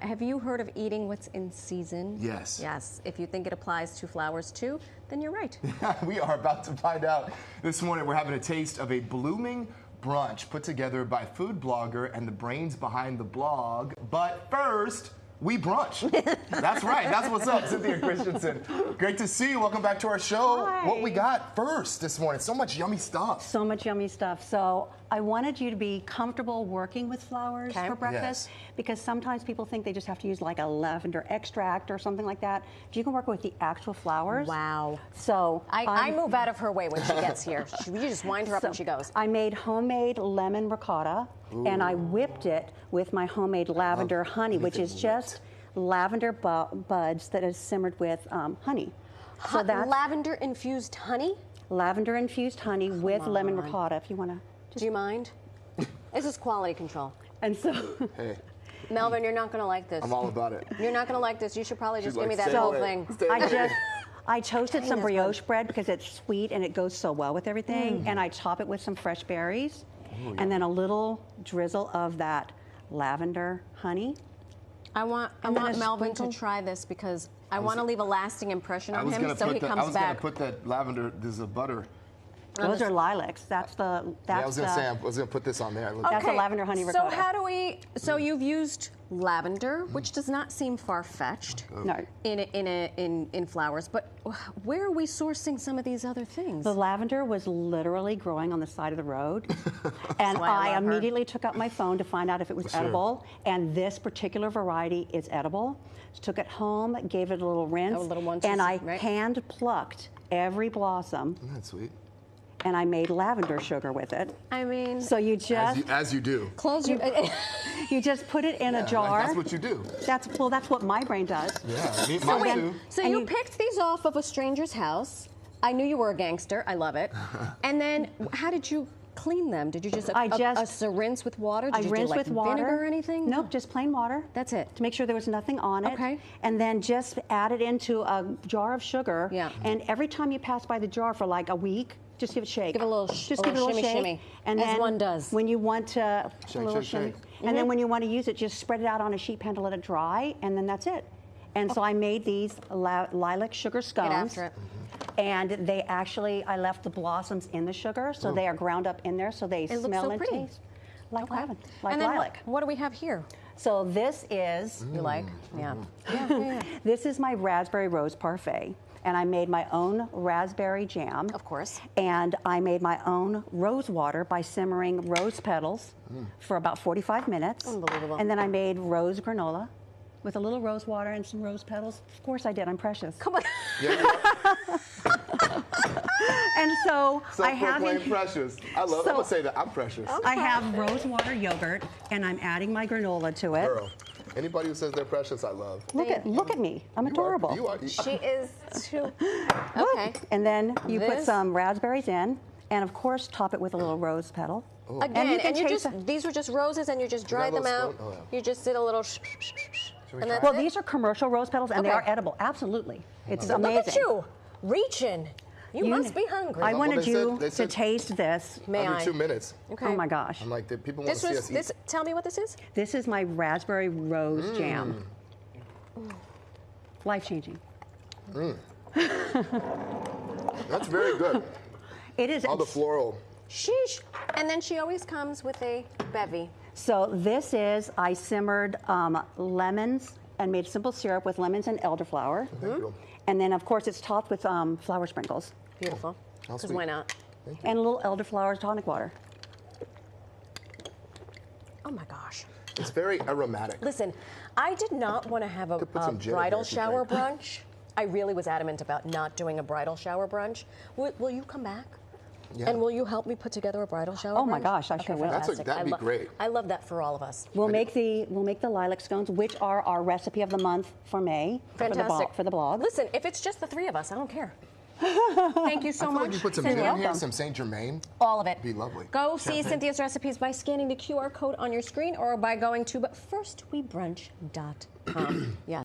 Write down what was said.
Have you heard of eating what's in season? Yes. Yes. If you think it applies to flowers too, then you're right. We are about to find out. This morning we're having a taste of a blooming brunch put together by food blogger and the brains behind the blog. But first, we brunch. That's right. That's what's up, Cynthia Christensen. Great to see you. Welcome back to our show. Hi. What we got first this morning? So much yummy stuff. So much yummy stuff. So I wanted you to be comfortable working with flowers for breakfast because sometimes people think they just have to use like a lavender extract or something like that. But you can work with the actual flowers. Wow. So I move out of her way when she gets here. You just wind her up and she goes. I made homemade lemon ricotta. Ooh. And I whipped it with my homemade lavender honey, which is just lavender buds that is simmered with honey. So that's lavender infused honey? Lavender infused honey with lemon ricotta, if you want to. Do you mind? This is quality control. And so, hey, Melvin, you're not going to like this. I'm all about it. You're not going to like this. You should probably just give me that stay whole away. thing. I toasted some brioche bread because it's sweet and it goes so well with everything. And I top it with some fresh berries. Ooh, and then a little drizzle of that lavender honey. I want Melvin to try this because I want to leave a lasting impression on him so he comes back. I was going to put that lavender, there's a butter. Those are lilacs. That's I was going to say, I was going to put this on there. That's a lavender honey ricotta. So how do we, so you've used lavender, which does not seem far-fetched in flowers, but where are we sourcing some of these other things? The lavender was literally growing on the side of the road, and I immediately took out my phone to find out if it was edible, and this particular variety is edible. So took it home, gave it a little rinse, and I hand-plucked every blossom. Isn't that sweet? And I made lavender sugar with it. I mean, so you just as you do. Close your. You just put it in a jar. That's what you do. That's what my brain does. Yeah, mine too. So you picked these off of a stranger's house. I knew you were a gangster. I love it. And then, how did you clean them? Did you just rinse with water? Did you rinse do, like, with water. Vinegar or anything? Nope, just plain water. That's it. To make sure there was nothing on it. Okay. And then just add it into a jar of sugar. Yeah. And every time you pass by the jar for like a week, just give it a shake. Give it a little, give it a little shake. And then as one does. When you want to shake. And then when you want to use it, just spread it out on a sheet pan to let it dry, and then that's it. And so I made these lilac sugar scones. Get after it. And they actually, I left the blossoms in the sugar, so they are ground up in there, so they smell and taste like lavender, like lilac. What do we have here? So this is you like, This is my raspberry rose parfait. And I made my own raspberry jam. Of course. And I made my own rose water by simmering rose petals for about 45 minutes. Unbelievable. And then I made rose granola with a little rose water and some rose petals. Of course I did, I'm precious. Come on. And so I have precious. I'm gonna say that I'm precious. I have rose water yogurt and I'm adding my granola to it. Girl, anybody who says they're precious, I love. Look at me. I'm adorable. You are. She is too. Okay. And then you put some raspberries in, and of course top it with a little rose petal. Oh. Again, and you just these were just roses, and you just dried them out. You just did a little. Well, these are commercial rose petals, and they are edible. Absolutely, it's amazing. Look at you, reaching. You must be hungry. I wanted you to taste this. May Under I? 2 minutes. Okay. Oh my gosh. I'm like, people want to see us eat. Tell me what this is. This is my raspberry rose jam. Life-changing. That's very good. It is. All the floral. Sheesh. And then she always comes with a bevy. So this is, I simmered lemons and made simple syrup with lemons and elderflower. And then, of course, it's topped with flower sprinkles. Beautiful. Because why not? And a little elderflower tonic water. Oh my gosh. It's very aromatic. Listen, I did not want to have a bridal shower brunch. I really was adamant about not doing a bridal shower brunch. Will you come back? Yeah. And will you help me put together a bridal shower brunch? Oh my gosh, I sure will. That'd be great. I love that for all of us. We'll make the lilac scones, which are our recipe of the month for May. Fantastic. For the blog. Listen, if it's just the three of us, I don't care. Thank you so much. Like you put some gin in here, some Saint Germain. All of it. Be lovely. Go see Cynthia's recipes by scanning the QR code on your screen or by going to firstwebrunch.com. Yeah.